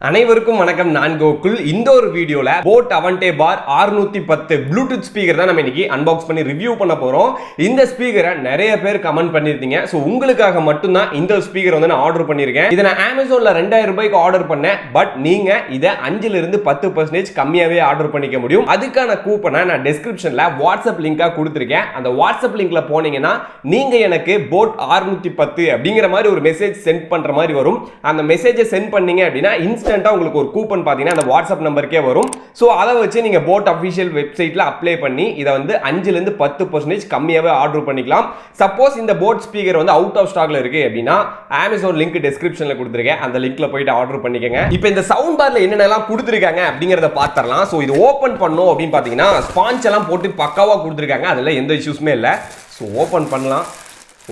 அனைவருக்கும் வணக்கம். நான் கோகுல். இந்த ஒரு வீடியோல boAt Aavante Bar 610 Bluetooth speaker தான் நம்ம இன்னைக்கு அன்பாக்ஸ் பண்ணி ரிவ்யூ பண்ண போறோம். இந்த ஸ்பீக்கரை நிறைய பேர் கமெண்ட் பண்ணிருந்தீங்க. சோ உங்களுக்காக மட்டும் தான் இந்த ஸ்பீக்கர் வந்து நான் ஆர்டர் பண்ணிருக்கேன். இதை நான் Amazonல 2000 ரூபாய்க்கு ஆர்டர் பண்ணேன். பட் நீங்க இதை 5 ல இருந்து 10% கம்மியாவே ஆர்டர் பண்ணிக்க முடியும். அதுக்கான கூப்பனை நான் டிஸ்கிரிப்ஷன்ல வாட்ஸ்அப் லிங்கா கொடுத்திருக்கேன். அந்த வாட்ஸ்அப் லிங்க்ல போனீங்கன்னா நீங்க எனக்கு boAt 610 அப்படிங்கிற மாதிரி ஒரு மெசேஜ் சென்ட் பண்ற மாதிரி வரும். அந்த மெசேஜை சென்ட் பண்ணீங்க அப்படின்னா உங்களுக்கு ஒரு கூப்பன் பாத்தீங்கன்னா அந்த வாட்ஸ்அப் நம்பருக்கே வரும். சோ அதை வச்சு நீங்க boAt அபிஷியல் வெப்சைட்ல அப்ளை பண்ணி இதை வந்து 5 ல இருந்து 10% கம்மியாவே ஆர்டர் பண்ணிக்கலாம். சப்போஸ் இந்த boAt ஸ்பீக்கர் வந்து அவுட் ஆஃப் ஸ்டாக்ல இருக்கு அப்படின்னா Amazon லிங்க் டிஸ்கிரிப்ஷன்ல கொடுத்திருக்கேன். அந்த லிங்க்ல போயிட்டு ஆர்டர் பண்ணிக்கங்க. இப்போ இந்த சவுண்ட் பார்ல என்னென்னலாம் கொடுத்திருக்காங்க அப்படிங்கறத பார்த்தறலாம். சோ இது ஓபன் பண்ணோம் அப்படின்னு பாத்தீங்கன்னா ஸ்பாஞ்ச் எல்லாம் போட்டு பக்காவா கொடுத்திருக்காங்க. அதெல்லாம் எந்த இஷ்யூஸ்மே இல்ல. சோ ஓபன் பண்ணலாம்.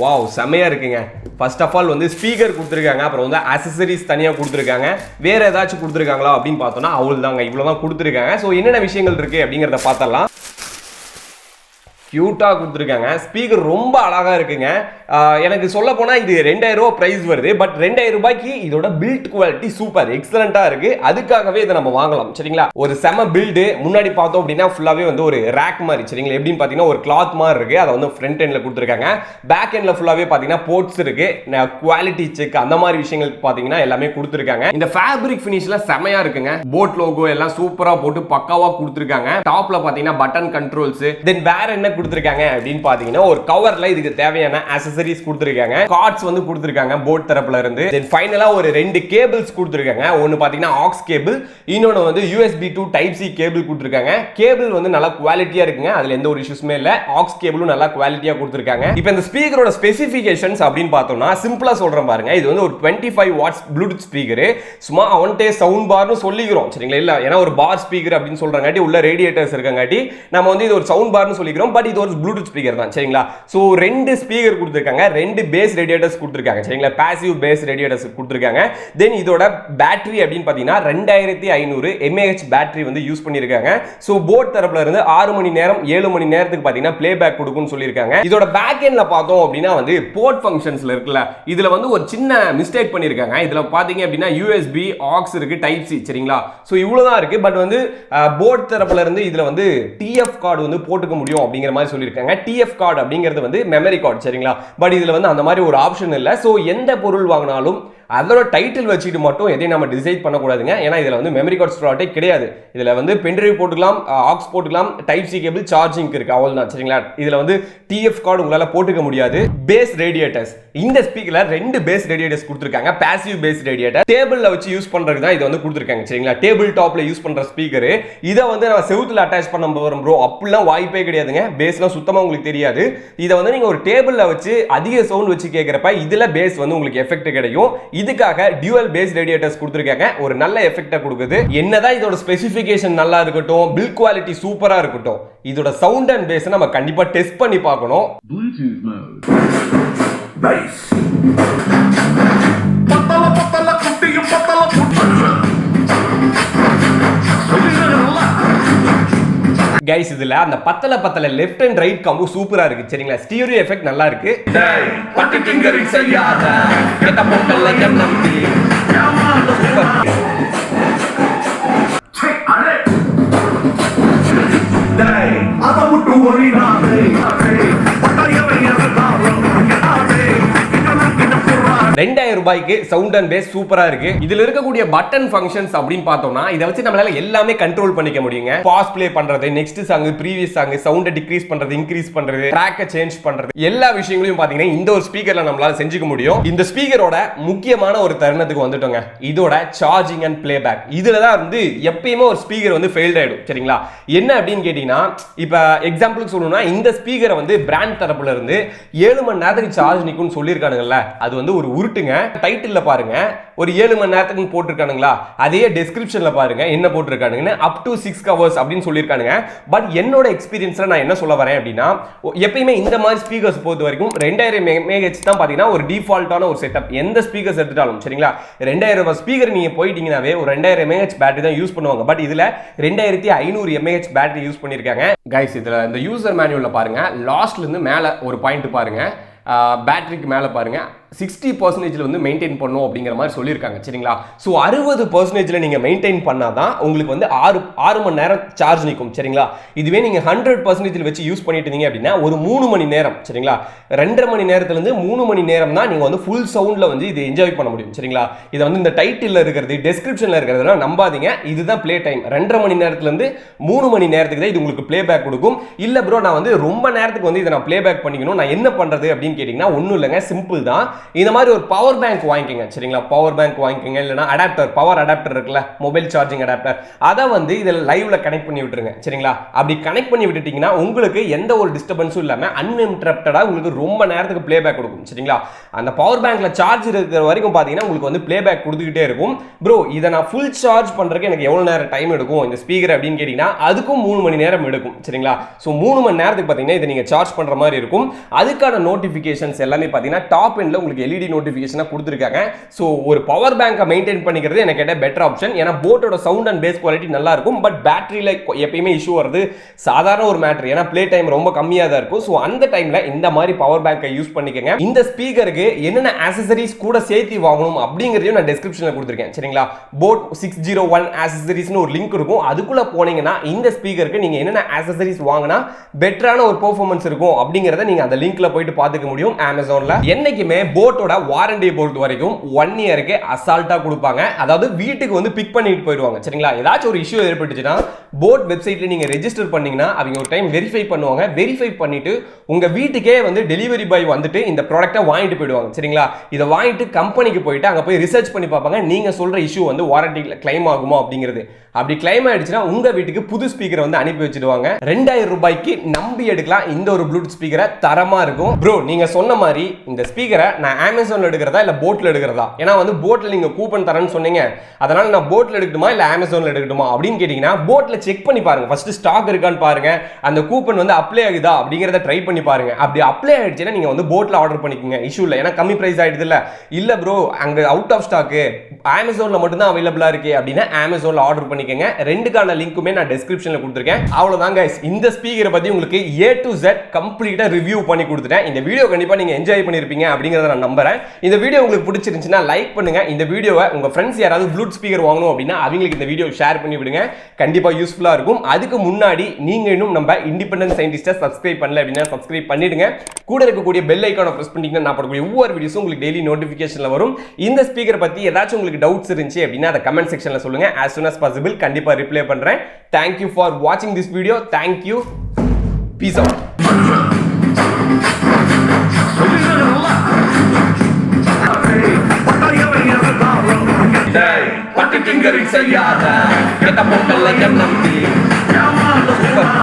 வாவ், செமையா இருக்குங்க. ஃபர்ஸ்ட் ஆஃப் ஆல் வந்து ஸ்பீக்கர் கொடுத்துருக்காங்க. அப்புறம் வந்து ஆக்சசரிஸ் தனியாக கொடுத்துருக்காங்க. வேற ஏதாச்சும் கொடுத்துருக்காங்களா அப்படின்னு பார்த்தோம்னா அவ்வளோதாங்க, இவ்வளோதான் கொடுத்துருக்காங்க. ஸோ என்னென்ன விஷயங்கள் இருக்கு அப்படிங்கிறத பார்த்தரலாம். கியூட்டா கொடுத்துருக்காங்க. ஸ்பீக்கர் ரொம்ப அழகா இருக்குங்க. எனக்கு சொல்ல போனா இது 2000 ரூபாய் பிரைஸ் வருது. பட் 2000 ரூபாய்க்கு இதோட பில்ட் குவாலிட்டி சூப்பர் எக்ஸலண்டா இருக்கு. அதுக்காகவே இதை நம்ம வாங்கலாம். சரிங்களா, ஒரு செம பில்டு. முன்னாடி பார்த்தோம் அப்படின்னா ஃபுல்லாவே வந்து ஒரு ரேக் மாதிரி, சரிங்களா, எப்படின்னு பாத்தீங்கன்னா ஒரு கிளாத் மாதிரி இருக்கு. அதை வந்து ஃப்ரண்ட் எண்ட்ல கொடுத்துருக்காங்க. பேக் எண்ட்ல ஃபுல்லாவே பாத்தீங்கன்னா போர்ட்ஸ் இருக்கு. குவாலிட்டி செக் அந்த மாதிரி விஷயங்களுக்கு பாத்தீங்கன்னா எல்லாமே கொடுத்துருக்காங்க. இந்த ஃபேப்ரிக் ஃபினிஷ்ல செமையா இருக்குங்க. boAt லோகோ எல்லாம் சூப்பரா போட்டு பக்காவா கொடுத்துருக்காங்க. டாப்ல பாத்தீங்கன்னா பட்டன் கண்ட்ரோல்ஸ், தென் வேற என்ன கொடுத்திருக்காங்க அப்படின்னு பாத்தீங்கன்னா ஒரு கவர்ல இதுக்கு தேவையான ஆக்சசரிஸ் கொடுத்திருக்காங்க. கார்ட்ஸ் வந்து கொடுத்திருக்காங்க boAt தரப்புல இருந்து. தென் ஃபைனலா ஒரு ரெண்டு கேபிள்ஸ் கொடுத்திருக்காங்க. ஒன்னு பாத்தீங்கன்னா ஆக்ஸ் கேபிள், இன்னொன்னு வந்து USB to Type C cable கொடுத்திருக்காங்க. கேபிள் வந்து நல்லா குவாலிட்டியா இருக்குங்க. அதுல எந்த ஒரு இஷ்யூஸ்மே இல்ல. ஆக்ஸ் கேபிளும் நல்லா குவாலிட்டியா கொடுத்திருக்காங்க. இப்போ இந்த ஸ்பீக்கரோட ஸ்பெசிஃபிகேஷன்ஸ் அப்படின்னு பார்த்தோம்னா சிம்பிளா சொல்றேன் பாருங்க. இது வந்து ஒரு 25 வாட்ஸ் ப்ளூடூத் ஸ்பீக்கர். சும்மா Aavante Soundbarனு சொல்லிக்கிறோம், சரிங்களா. இல்ல ஏன்னா ஒரு பார் ஸ்பீக்கர் அப்படின்னு சொல்றங்காட்டி உள்ள ரேடியேட்டர்ஸ் இருக்கங்காட்டி நம்ம வந்து இது ஒரு Soundbarனு சொல்லிக்கிறோம். பட் இது ஒரு ப்ளூடூத் ஸ்பீக்கர் தான், சரிங்களா. சோ ரெண்டு ஸ்பீக்கர் கொடுத்திருக்காங்க, ரெண்டு பேஸ் ரேடியேட்டர்ஸ் கொடுத்திருக்காங்க, சரிங்களா. பாசிவ் பேஸ் ரேடியேட்டர்ஸ் கொடுத்திருக்காங்க. தென் இதோட பேட்டரி அப்படின்னு பாத்தீங்கன்னா 2500 mAh பேட்டரி வந்து யூஸ் பண்ணிருக்காங்க. சோ boAt தரப்புல இருந்து 6 மணி நேரம் 7 மணி நேரத்துக்கு பாத்தீங்கன்னா ப்ளேபேக் கொடுக்கும்னு சொல்லிருக்காங்க. இதோட பேக் எண்ட்ல பார்த்தோம் அப்படின்னா வந்து போர்ட் ஃபங்க்ஷன்ஸ்ல இருக்குல்ல, இதுல வந்து ஒரு சின்ன மிஸ்டேக் பண்ணிருக்காங்க. இதுல பாத்தீங்க அப்படின்னா USB aux இருக்கு, Type C, சரிங்களா. சோ இவ்வளவுதான் இருக்கு. பட் வந்து boAt தரப்புல இருந்து இதுல வந்து TF கார்டு வந்து போட்டுக்க முடியும் அப்படிங்கிற மாதிரி சொல்லிருக்காங்க. TF கார்டு அப்படிங்கிறது வந்து மெமரி கார்டு, சரிங்களா. பட் இதுல வந்து அந்த மாதிரி ஒரு ஆப்ஷன் இல்ல. சோ எந்த பொருள் வாங்கினாலும் அதோட டைட்டில் வச்சுட்டு மட்டும் எதையும் நம்ம டிசைட் பண்ணக்கூடாதுங்க. ஏன்னா இதுல வந்து மெமரி கார்டு ஸ்லாட்டே கிடையாது. இதுல வந்து பென்ட்ரைவ் போட்டுக்கலாம், ஆக்ஸ் போட்டுக்கலாம், Type C கேபிள், சார்ஜிங் இருக்கு, அவ்வளவுதான், சரிங்களா. இதுல வந்து TF கார்டு உங்களால போட்டுக்க முடியாது. பேஸ் ரேடியேட்டர்ஸ், இந்த ஸ்பீக்கர்ல ரெண்டு பேஸ் ரேடியேட்டர்ஸ் கொடுத்திருக்காங்க. பாசிவ் பேஸ் ரேடியேட்டர் டேபிள்ல வச்சு யூஸ் பண்றதுக்கு தான் இது வந்து கொடுத்திருக்காங்க, சரிங்களா. டேபிள் டாப்ல யூஸ் பண்ற ஸ்பீக்கர். இதை வந்து நான் செவுத்துல அட்டாச் பண்ண போறோம் ப்ரோ, அப்படிலாம் வாய்ப்பே கிடையாதுங்க. பேஸ்லாம் சுத்தமா உங்களுக்கு தெரியாது. இதை வந்து நீங்க ஒரு டேபிள்ல வச்சு அதிக சவுண்ட் வச்சு கேட்கிறப்ப இதுல பேஸ் வந்து உங்களுக்கு எஃபெக்ட் கிடைக்கும். இதுக்காக டியூவல் பேஸ் ரேடியேட்டர்ஸ் கொடுத்திருக்காங்க. ஒரு நல்ல எஃபெக்ட்டை கொடுக்குது. என்னதான் இதோட ஸ்பெசிஃபிகேஷன் நல்லா இருக்கட்டும், பில்ட் குவாலிட்டி சூப்பரா இருக்கட்டும், இதோட சவுண்ட் அண்ட் பேஸ் நம்ம கண்டிப்பா டெஸ்ட் பண்ணி பார்க்கணும். Bluetooth mode. Bass. பத்தல பத்தல குட்டியும் பத்தல குட்டி. கைஸ், இதுல அந்த பத்தல பத்தல லெஃப்ட் அண்ட் ரைட் காம்போ சூப்பரா இருக்கு, சரிங்களா. ஸ்டீரியோ எஃபெக்ட் நல்லா இருக்கு. பட்டு ஃபிங்கரிங் செய்யாத கேட்ட பொங்கல்ல நம்பி சூப்பர். செக் அடே டேய் அத முட்டு ஓரினாதே பட்டாயவே எதனாலும் 2000 ரூபாய்க்கு சவுண்ட் அண்ட் பேஸ் சூப்பரா இருக்கு. இதுல இருக்கக்கூடிய பட்டன் ஃபங்க்ஷன்ஸ் அப்படின்னு பார்த்தோம்னா இதை வச்சு நம்மளால எல்லாமே கண்ட்ரோல் பண்ணிக்க முடியுங்க. பாஸ் ப்ளே பண்றது, நெக்ஸ்ட் சாங், ப்ரீவியஸ் சாங், சவுண்டை டிக்ரீஸ் பண்றது, இன்க்ரீஸ் பண்றது, ட்ராக்கை சேஞ்ச் பண்றது, எல்லா விஷயங்களையும் பாத்தீங்கன்னா இந்த ஒரு ஸ்பீக்கர்ல நம்மளால செஞ்சுக்க முடியும். இந்த ஸ்பீக்கரோட முக்கியமான ஒரு தருணத்துக்கு வந்துட்டோங்க. இதோட சார்ஜிங் அண்ட் ப்ளேபேக். இதுல தான் வந்து எப்பயுமே ஒரு ஸ்பீக்கர் வந்து ஃபெயில்ட் ஆயிடும், சரிங்களா. என்ன அப்படின்னு கேட்டீங்கன்னா, இப்ப எக்ஸாம்பிளுக்கு சொல்லணும்னா இந்த ஸ்பீக்கரை வந்து பிராண்ட் தரப்புல இருந்து 7 மணி நேரத்துக்கு சார்ஜ் நிக்கும்னு சொல்லியிருக்கானுங்கல்ல, அது வந்து ஒரு உருட்டுங்க. டைட்டில்ல பாருங்க ஒரு 7 மணி நேரத்துக்கு போட்டுருக்கானுங்களா, அதே டிஸ்கிரிப்ஷன்ல பாருங்க என்ன போட்டுருக்கானுங்கன்னு up to 6 hours அப்படின்னு சொல்லியிருக்கானுங்க. பட் என்னோட எக்ஸ்பீரியன்ஸ்ல நான் என்ன சொல்ல வரேன் அப்படின்னா, எப்பயுமே இந்த மாதிரி ஸ்பீக்கர்ஸ் பொறுத்த வரைக்கும் 2000 mAh தான் பாத்தீங்கன்னா ஒரு டிஃபால்ட்டான ஒரு செட்டப். எந்த ஸ்பீக்கர்ஸ் எடுத்துட்டாலும், சரிங்களா, 2000 ரூபாய் ஸ்பீக்கர் நீங்க போயிட்டீங்கன்னாவே ஒரு 2000 mAh பேட்டரி தான் யூஸ் பண்ணுவாங்க. பட் இதுல 2500 mAh பேட்டரி யூஸ் பண்ணிருக்காங்க. கைஸ், இதுல இந்த யூசர் மேனுவல்ல பாருங்க, லாஸ்ட்ல இருந்து மேல ஒரு பாயிண்ட் பாருங்க, பேட்டரிக்கு மேல பாருங்க, 60% வந்து மெயின்டைன் பண்ணும் அப்படிங்கிற மாதிரி சொல்லியிருக்காங்க சரிங்களா. ஸோ 60% நீங்கள் மெயின்டைன் பண்ணாதான் உங்களுக்கு வந்து 6 மணி நேரம் சார்ஜ் நிற்கும் சரிங்களா. இதுவே நீங்கள் 100% வச்சு யூஸ் பண்ணிட்டு இருந்தீங்க அப்படின்னா ஒரு 3 மணி நேரம் சரிங்களா. 2.5 மணி நேரத்துலேருந்து 3 மணி நேரம் தான் நீங்கள் வந்து ஃபுல் சவுண்டில் வந்து இது என்ஜாய் பண்ண முடியும் சரிங்களா. இதை வந்து இந்த டைட்டில் இருக்கிறது டெஸ்கிரிப்ஷனில் இருக்கிறதுலாம் நம்பாதீங்க. இதுதான் ப்ளே டைம். 2.5 மணி நேரத்துலேருந்து 3 மணி நேரத்துக்கு தான் இது உங்களுக்கு ப்ளே பேக் கொடுக்கும். இல்லை ப்ரோ நான் வந்து ரொம்ப நேரத்துக்கு வந்து இதை நான் ப்ளே பேக் பண்ணிக்கணும், நான் என்ன பண்ணுறது அப்படின்னு கேட்டிங்கன்னா ஒன்றும் இல்லைங்க, சிம்பிள் தான். இந்த மாதிரி ஒரு பவர் பேங்க் வாங்கிக்கங்க சரிங்களா. பவர் பேங்க் வாங்கிக்கங்க, இல்லைனா அடாப்டர், பவர் அடாப்டர் இருக்குல்ல, மொபைல் சார்ஜிங் அடாப்டர், அதை வந்து இதில் லைவ்ல கனெக்ட் பண்ணி விட்டுருங்க சரிங்களா. அப்படி கனெக்ட் பண்ணி விட்டுட்டீங்கன்னா உங்களுக்கு எந்த ஒரு டிஸ்டர்பன்ஸும் இல்லாமல் அன்இன்டரப்டடா உங்களுக்கு ரொம்ப நேரத்துக்கு ப்ளே பேக் கொடுக்கும் சரிங்களா. அந்த பவர் பேங்க்ல சார்ஜ் இருக்கிற வரைக்கும் பார்த்தீங்கன்னா உங்களுக்கு வந்து ப்ளே பேக் கொடுத்துக்கிட்டே இருக்கும். ப்ரோ இதை நான் ஃபுல் சார்ஜ் பண்ணுறதுக்கு எனக்கு எவ்வளோ நேரம் டைம் எடுக்கும் இந்த ஸ்பீக்கர் அப்படின்னு கேட்டிங்கன்னா அதுக்கும் 3 மணி நேரம் எடுக்கும் சரிங்களா. ஸோ 3 மணி நேரத்துக்கு பார்த்தீங்கன்னா இதை நீங்கள் சார்ஜ் பண்ணுற மாதிரி இருக்கும். அதுக்கான நோட்டிஃபிகேஷன்ஸ் எல்லாமே பார்த்தீங்கன்னா டாப் எண்ட்ல உங்களுக்கு எல்இடி நோட்டிஃபிகேஷனாக கொடுத்துருக்காங்க. ஸோ ஒரு பவர் பேங்கை மெயின்டைன் பண்ணிக்கிறது எனக்கு கேட்ட பெட்டர் ஆப்ஷன். ஏன்னா போட்டோட சவுண்ட் அண்ட் பேஸ் குவாலிட்டி நல்லா இருக்கும். பட் பேட்டரியில் எப்பயுமே இஷ்யூ வருது சாதாரண ஒரு மேட்டர். ஏன்னா ப்ளே டைம் ரொம்ப கம்மியாக தான் இருக்கும். ஸோ அந்த டைமில் இந்த மாதிரி பவர் பேங்கை யூஸ் பண்ணிக்கங்க. இந்த ஸ்பீக்கருக்கு என்னென்ன ஆக்சசரிஸ் கூட சேர்த்து வாங்கணும் அப்படிங்கிறதையும் நான் டிஸ்கிரிப்ஷனில் கொடுத்துருக்கேன் சரிங்களா. போட் 601 ஆக்சசரிஸ்னு ஒரு லிங்க் இருக்கும். அதுக்குள்ள போனீங்கன்னா இந்த ஸ்பீக்கருக்கு நீங்கள் என்னென்ன ஆக்சசரிஸ் வாங்கினா பெட்டரான ஒரு பெர்ஃபார்மன்ஸ் இருக்கும் அப்படிங்கிறத நீங்கள் அந்த லிங்க்ல போயிட்டு பார்த்துக்க முடியும் அமேசான்ல. என்னைக்குமே போட்டோட வாரண்டியை பொறுத்த வரைக்கும் 1 இயருக்கு அசால்ட்டா கொடுப்பாங்க. அதாவது வீட்டுக்கு வந்து பிக் பண்ணிட்டு போயிடுவாங்க சரிங்களா. ஏதாச்சும் ஒரு இஷ்யூ ஏற்பட்டுச்சுன்னா போட் வெப்சைட்ல நீங்க ரெஜிஸ்டர் பண்ணீங்கன்னா அவங்க ஒரு டைம் வெரிஃபை பண்ணுவாங்க. வெரிஃபை பண்ணிட்டு உங்க வீட்டுக்கே வந்து டெலிவரி பாய் வந்துட்டு இந்த ப்ராடக்ட்டை வாங்கிட்டு போயிடுவாங்க சரிங்களா. இதை வாங்கிட்டு கம்பெனிக்கு போயிட்டு அங்க போய் ரிசர்ச் பண்ணி பார்ப்பாங்க நீங்க சொல்ற இஷ்யூ வந்து வாரண்டில கிளைம் ஆகுமா அப்படிங்கிறது. அப்படி கிளைம் ஆயிடுச்சுன்னா உங்க வீட்டுக்கு புது ஸ்பீக்கர் வந்து அனுப்பி வச்சிடுவாங்க. 2000 ரூபாய்க்கு நம்பி எடுக்கலாம் இந்த ஒரு ப்ளூடூத் ஸ்பீக்கரை. தரமா இருக்கும் ப்ரோ. நீங்க சொன்ன மாதிரி இந்த ஸ்பீக்கரை நான் அமேசான்ல எடுக்கிறதா இல்ல போட்ல எடுக்கிறதா? ஏன்னா வந்து போட்ல நீங்க கூப்பன் தரேன்னு சொன்னீங்க, அதனால நான் போட்ல எடுக்கட்டுமா இல்ல அமேசான்ல எடுக்கட்டுமா அப்படின்னு கேட்டீங்கன்னா போட்ல செக் பண்ணி பாருங்க. ஃபர்ஸ்ட் ஸ்டாக் இருக்கான்னு பாருங்க. அந்த கூப்பன் வந்து அப்ளை ஆகுதா அப்படிங்கறத ட்ரை பண்ணி பாருங்க. அப்படி அப்ளை ஆயிடுச்சுன்னா நீங்க வந்து போட்ல ஆர்டர் பண்ணிக்கோங்க. இஷ்யூ இல்லை. ஏன்னா கம்மி பிரைஸ் ஆயிடுது இல்ல ப்ரோ அங்க அவுட் ஆஃப் ஸ்டாக் அமேசான்ல மட்டும் தான் அவைலபிளா இருக்கு அப்படின்னா அமேசான்ல ஆர்டர் பண்ணிக்கங்க. ரெண்டுக்கான லிங்க்குமே நான் டிஸ்கிரிப்ஷன்ல கொடுத்துருக்கேன். அவ்வளவுதான் गाइस. இந்த ஸ்பீக்கரை பத்தி உங்களுக்கு A to Z கம்ப்ளீட்டா ரிவ்யூ பண்ணி கொடுத்துட்டேன். இந்த வீடியோ கண்டிப்பா நீங்க என்ஜாய் பண்ணிருப்பீங்க அப்படிங்கறத நான் நம்புறேன். இந்த வீடியோ உங்களுக்கு பிடிச்சிருந்துச்சுன்னா லைக் பண்ணுங்க. இந்த வீடியோவை உங்க ஃப்ரெண்ட்ஸ் யாராவது ப்ளூடூத் ஸ்பீக்கர் வாங்கணும் அப்படின்னா அவங்களுக்கு இந்த வீடியோ ஷேர் பண்ணி விடுங்க. கண்டிப்பா யூஸ்ஃபுல்லா இருக்கும். அதுக்கு முன்னாடி நீங்க இன்னும் நம்ம இண்டிபெண்டன்ட் சயின்டிஸ்டை சப்ஸ்கிரைப் பண்ணல அப்படின்னா சப்ஸ்கிரைப் பண்ணிடுங்க. கூட இருக்கக்கூடிய பெல் ஐகானை பிரஸ் பண்ணிட்டீங்கன்னா நான் போடக்கூடிய ஒவ்வொரு வீடியோஸும் உங்களுக்கு டெய்லி நோட்டிஃபிகேஷன்ல வரும். இந்த ஸ்பீக்கர் பத்தி ஏதாச்சும் உங்களுக்கு டவுட்ஸ் இருந்துச்சு அப்படின்னா அதை கமெண்ட் செக்ஷன்ல சொல்லுங்க. as soon as possible கண்டிப்பா ரிப்ளை பண்றேன். Thank you for watching this video. Thank you. Peace out. பட்டு திங்கரிங் செய்யாத கெட்ட பொங்கல் என்ன